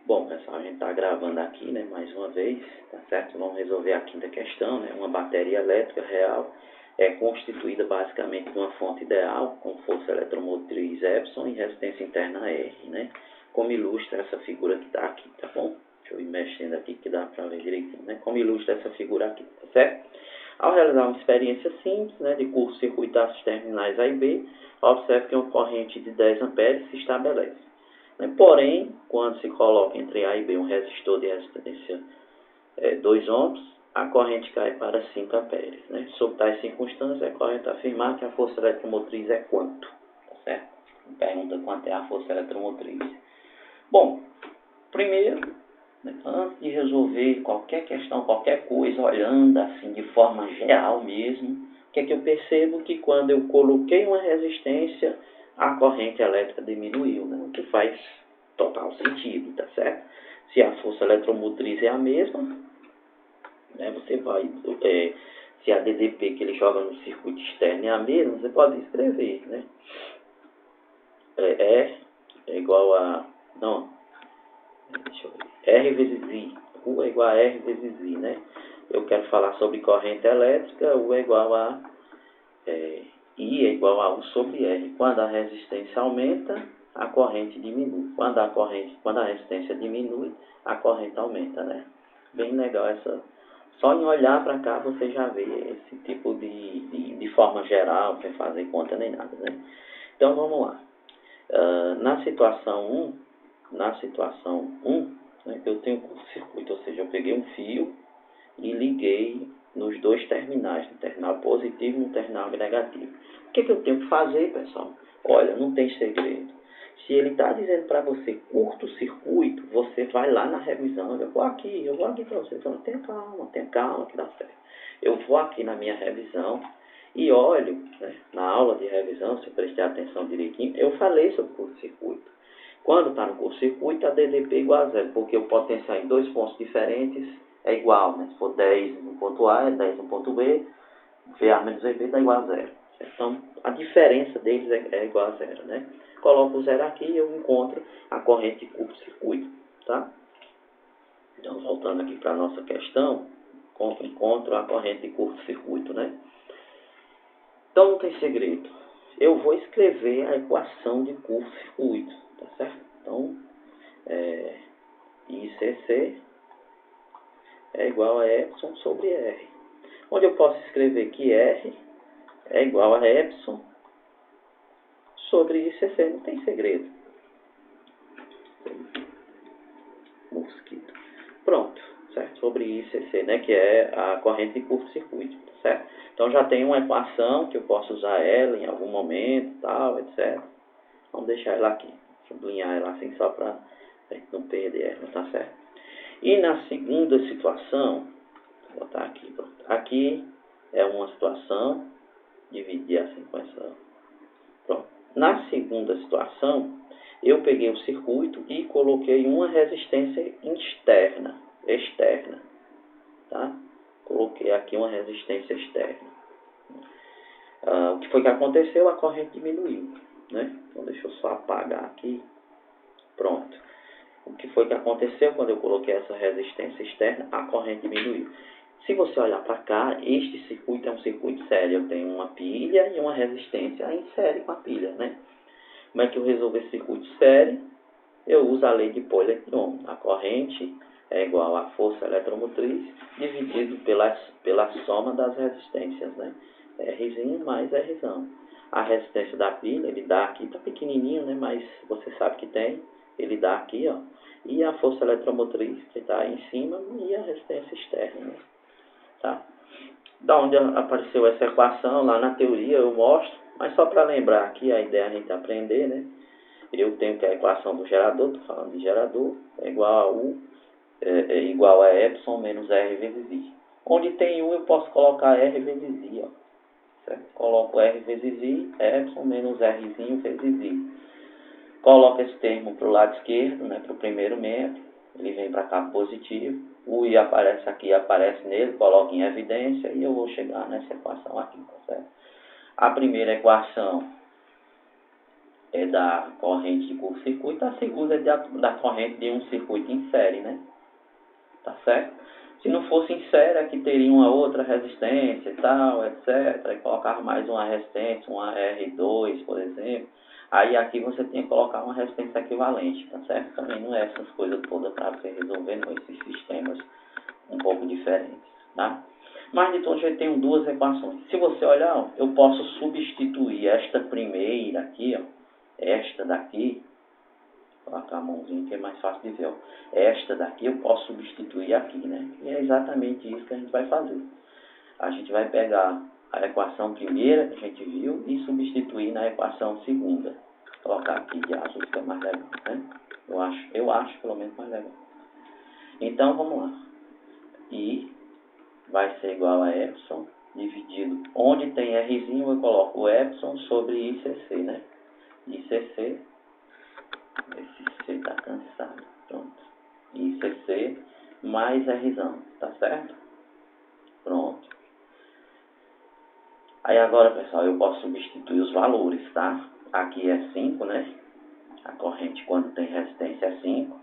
Bom, pessoal, a gente está gravando aqui, né, mais uma vez, tá certo? Vamos resolver a quinta questão, né? Uma bateria elétrica real é constituída basicamente de uma fonte ideal com força eletromotriz Epson e resistência interna R, né? Como ilustra essa figura que está aqui, tá bom? Deixa eu ir mexendo aqui que dá para ver direitinho, né? Como ilustra essa figura aqui, tá certo? Ao realizar uma experiência simples, né, de curto-circuito das terminais A e B, observe que uma corrente de 10 amperes se estabelece. Porém, quando se coloca entre A e B um resistor de resistência 2 ohms, a corrente cai para 5 amperes. Né? Sob tais circunstâncias, é correto afirmar que a força eletromotriz é quanto? Tá certo? Pergunta quanto é a força eletromotriz. Bom, primeiro, né, antes de resolver qualquer questão, qualquer coisa, olhando assim de forma geral mesmo, o que é que eu percebo? Que quando eu coloquei uma resistência, a corrente elétrica diminuiu, né? O que faz total sentido, tá certo? Se a força eletromotriz é a mesma, né, você vai, se a DDP que ele joga no circuito externo é a mesma, você pode escrever, né? É igual a, não, deixa eu ver, R vezes I, U é igual a R vezes I, né? Eu quero falar sobre corrente elétrica, U é igual a I é igual a U sobre R. Quando a resistência aumenta, a corrente diminui. Quando a resistência diminui, a corrente aumenta, né? Bem legal essa. Só em olhar para cá você já vê esse tipo de forma geral, sem fazer conta nem nada, né? Então vamos lá. Na situação 1, né, eu tenho curto-circuito, ou seja, eu peguei um fio e liguei nos dois terminais, no terminal positivo e no terminal negativo. O que eu tenho que fazer, pessoal? Olha, não tem segredo. Se ele está dizendo para você curto-circuito, você vai lá na revisão. Eu vou aqui para você. Então, tenha calma que dá certo. Eu vou aqui na minha revisão e olho, né, na aula de revisão, se eu prestar atenção direitinho, eu falei sobre curto-circuito. Quando está no curto-circuito, a DDP é igual a zero, porque o potencial em dois pontos diferentes é igual, né? Se for 10 no ponto A, é 10 no ponto B, VA menos VB dá igual a zero. Então, a diferença deles é igual a zero, né? Coloco o zero aqui e eu encontro a corrente de curto-circuito, tá? Então, voltando aqui para a nossa questão, encontro a corrente de curto-circuito, né? Então, não tem segredo. Eu vou escrever a equação de curto-circuito, tá certo? Então, ICC é igual a Epson sobre R. Onde eu posso escrever que R é igual a Epson sobre ICC, não tem segredo. Mosquito. Pronto, certo? Sobre ICC, né, que é a corrente de curto-circuito, certo? Então já tem uma equação que eu posso usar ela em algum momento, tal, etc. Vamos deixar ela aqui, sublinhar ela assim só para a gente não perder ela, tá certo? E na segunda situação, vou botar aqui, pronto. Aqui é uma situação, dividir assim com essa. Pronto. Na segunda situação, eu peguei o circuito e coloquei uma resistência externa, tá? Coloquei aqui uma resistência externa. O que foi que aconteceu? A corrente diminuiu, né? Então deixa eu só apagar aqui. Pronto. O que foi que aconteceu quando eu coloquei essa resistência externa? A corrente diminuiu. Se você olhar para cá, este circuito é um circuito sério. Eu tenho uma pilha e uma resistência em série com a pilha, né? Como é que eu resolvo esse circuito série? Eu uso a lei de Pauli-Electron. A corrente é igual à força eletromotriz dividido pela soma das resistências, né? Rzinho mais Rzão. A resistência da pilha, ele dá aqui, tá pequenininho, né? Mas você sabe que tem. Ele dá aqui, ó. E a força eletromotriz, que está aí em cima, e a resistência externa, né? Tá? Da onde apareceu essa equação, lá na teoria eu mostro, mas só para lembrar aqui, a ideia é a gente aprender, né? Eu tenho que a equação do gerador, estou falando de gerador, é igual a U, igual a Epson menos R vezes I. Onde tem U eu posso colocar R vezes I, ó. Certo? Coloco R vezes I, Epson menos Rzinho vezes I. Coloco esse termo para o lado esquerdo, né, para o primeiro membro, ele vem para cá positivo, o I aparece aqui, aparece nele, coloco em evidência e eu vou chegar nessa equação aqui, tá certo? A primeira equação é da corrente de curto-circuito, a segunda é da corrente de um circuito em série, né? Tá certo? Se não fosse em série, aqui teria uma outra resistência e tal, etc. E colocar mais uma resistência, uma R2, por exemplo. Aí aqui você tem que colocar uma resistência equivalente, tá certo? Também não é essas coisas todas para você resolver, não, esses sistemas um pouco diferentes, tá? Mas de todo jeito tenho duas equações. Se você olhar, ó, eu posso substituir esta primeira aqui, ó, esta daqui, vou colocar a mãozinha que é mais fácil de ver, ó. Esta daqui eu posso substituir aqui, né? E é exatamente isso que a gente vai fazer. A gente vai pegar a equação primeira que a gente viu e substituir na equação segunda. Vou colocar aqui de azul, que é mais legal, né? Eu acho pelo menos mais legal. Então vamos lá. I vai ser igual a epsilon dividido. Onde tem Rzinho eu coloco o epsilon sobre ICC, né? ICC, esse C tá cansado, pronto. ICC mais Rzão, tá certo? Pronto. Aí agora, pessoal, eu posso substituir os valores, tá? Aqui é 5, né? A corrente quando tem resistência é 5.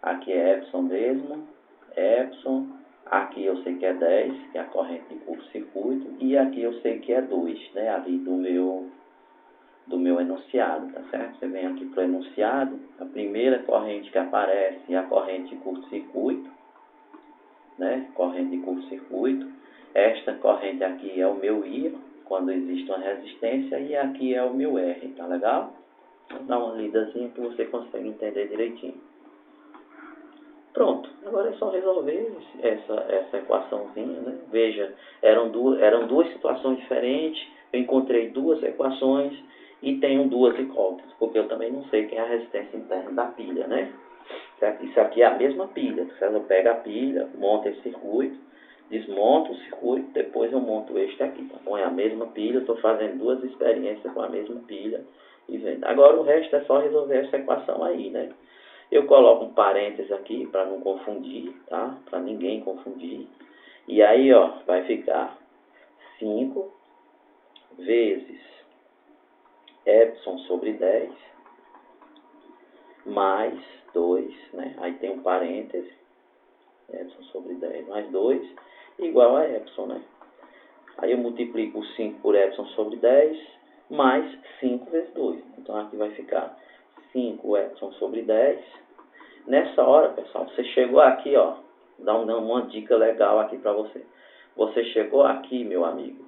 Aqui é epsilon mesmo, epsilon. Aqui eu sei que é 10, que é a corrente de curto-circuito. E aqui eu sei que é 2, né? Ali do meu enunciado, tá certo? Você vem aqui para o enunciado, a primeira corrente que aparece é a corrente de curto-circuito, né? Corrente de curto-circuito. Esta corrente aqui é o meu I, quando existe uma resistência, e aqui é o meu R, tá legal? Vou dar uma lidazinha que você consegue entender direitinho. Pronto, agora é só resolver essa equaçãozinha, né? Veja, eram duas situações diferentes, eu encontrei duas equações e tenho duas incógnitas, porque eu também não sei quem é a resistência interna da pilha, né? Certo? Isso aqui é a mesma pilha, você pega a pilha, monta esse circuito, desmonta o circuito, depois eu monto este aqui, tá bom? É a mesma pilha, eu estou fazendo duas experiências com a mesma pilha e vendo. Agora o resto é só resolver essa equação aí, né? Eu coloco um parênteses aqui para não confundir, tá? Para ninguém confundir. E aí, ó, vai ficar 5 vezes epsilon sobre 10 mais 2, né? Aí tem um parêntese, epsilon sobre 10 mais 2, igual a epsilon, né? Aí eu multiplico o 5 por epsilon sobre 10, mais 5 vezes 2. Então aqui vai ficar 5 epsilon sobre 10. Nessa hora, pessoal, você chegou aqui, ó, dá uma dica legal aqui para você. Você chegou aqui, meu amigo,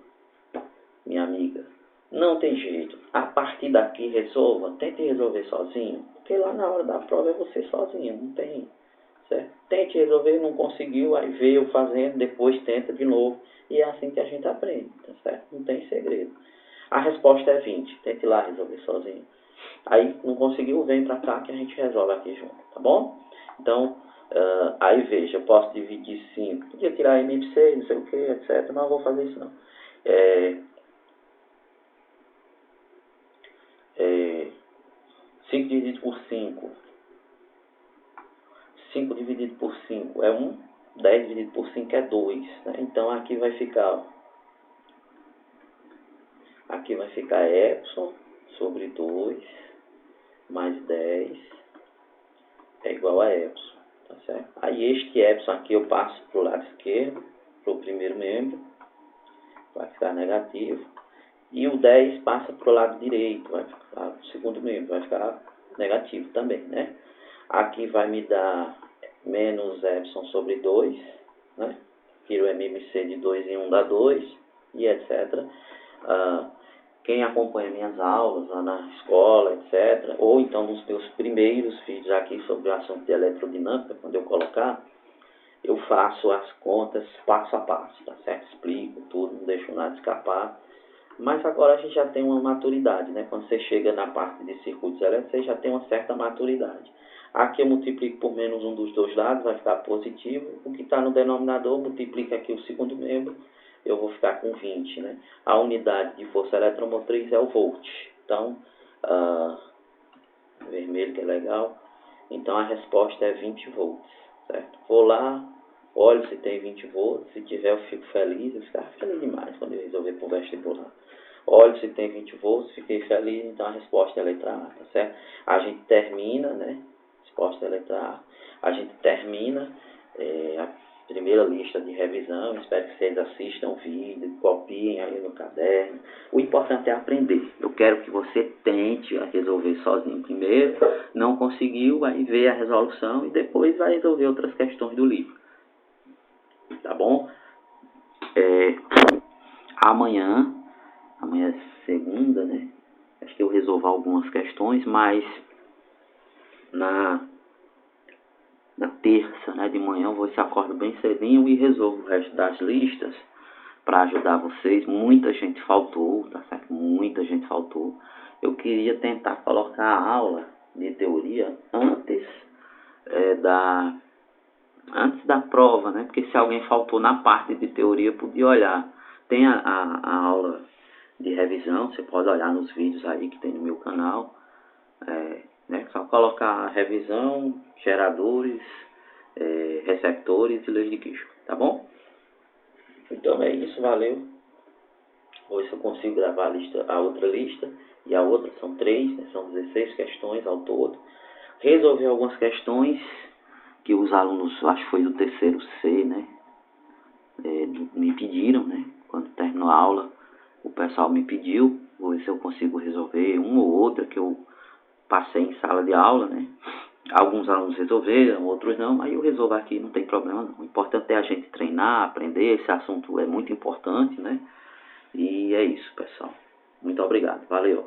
minha amiga, não tem jeito. A partir daqui resolva, tente resolver sozinho, porque lá na hora da prova é você sozinho, não tem, certo? Tente resolver, não conseguiu, aí veio fazendo, depois tenta de novo, e é assim que a gente aprende, tá certo? Não tem segredo. A resposta é 20, tente lá resolver sozinho. Aí não conseguiu, vem pra cá que a gente resolve aqui junto, tá bom? Então, aí veja, eu posso dividir 5, podia tirar MPC, não sei o que, etc, mas não vou fazer isso não. 5 dividido por 5, 5 dividido por 5 é 1, 10 dividido por 5 é 2, né? Então aqui vai ficar, ó, aqui vai ficar epsilon sobre 2 mais 10 é igual a epsilon, tá certo? Aí este epsilon aqui eu passo para o lado esquerdo, para o primeiro membro, vai ficar negativo. E o 10 passa para o lado direito, vai ficar o segundo membro, vai ficar negativo também, né? Aqui vai me dar menos epsilon sobre 2, né? Tiro o MMC de 2 em 1 dá 2, e etc. Quem acompanha minhas aulas lá na escola, etc., ou então nos meus primeiros vídeos aqui sobre o assunto de eletrodinâmica, quando eu colocar, eu faço as contas passo a passo, tá certo? Explico tudo, não deixo nada escapar. Mas agora a gente já tem uma maturidade, né? Quando você chega na parte de circuitos elétricos, você já tem uma certa maturidade. Aqui eu multiplico por menos um dos dois lados, vai ficar positivo. O que está no denominador, multiplica aqui o segundo membro, eu vou ficar com 20, né? A unidade de força eletromotriz é o volt. Então, vermelho que é legal. Então a resposta é 20 volts, certo? Vou lá, olho se tem 20 volts, se tiver eu fico feliz, eu ficar feliz demais quando eu resolver para o vestibular. Olha se tem 20 volts, fiquei feliz, então a resposta é a letra A, tá certo? A gente termina, né? Resposta é a letra A. A gente termina a primeira lista de revisão. Espero que vocês assistam o vídeo, copiem aí no caderno. O importante é aprender. Eu quero que você tente resolver sozinho primeiro. Não conseguiu, aí vê a resolução e depois vai resolver outras questões do livro. Tá bom? Amanhã é segunda, né? Acho que eu resolvo algumas questões, mas na terça, né, de manhã eu vou se acordo bem cedinho e resolvo o resto das listas para ajudar vocês. Muita gente faltou, tá certo? Muita gente faltou. Eu queria tentar colocar a aula de teoria antes da prova, né? Porque se alguém faltou na parte de teoria, podia olhar. Tem a aula de revisão, você pode olhar nos vídeos aí que tem no meu canal. Né? Só colocar revisão, geradores, receptores e leis de queijo, tá bom? Então é isso, valeu. Hoje eu consigo gravar a outra lista, e a outra são 3, né? São 16 questões ao todo. Resolvi algumas questões que os alunos, acho que foi do terceiro C, né? Me pediram, né? Quando terminou a aula, o pessoal me pediu. Vou ver se eu consigo resolver uma ou outra que eu passei em sala de aula, né? Alguns alunos resolveram, outros não, aí eu resolvo aqui, não tem problema não. O importante é a gente treinar, aprender, esse assunto é muito importante, né? E é isso, pessoal. Muito obrigado, valeu.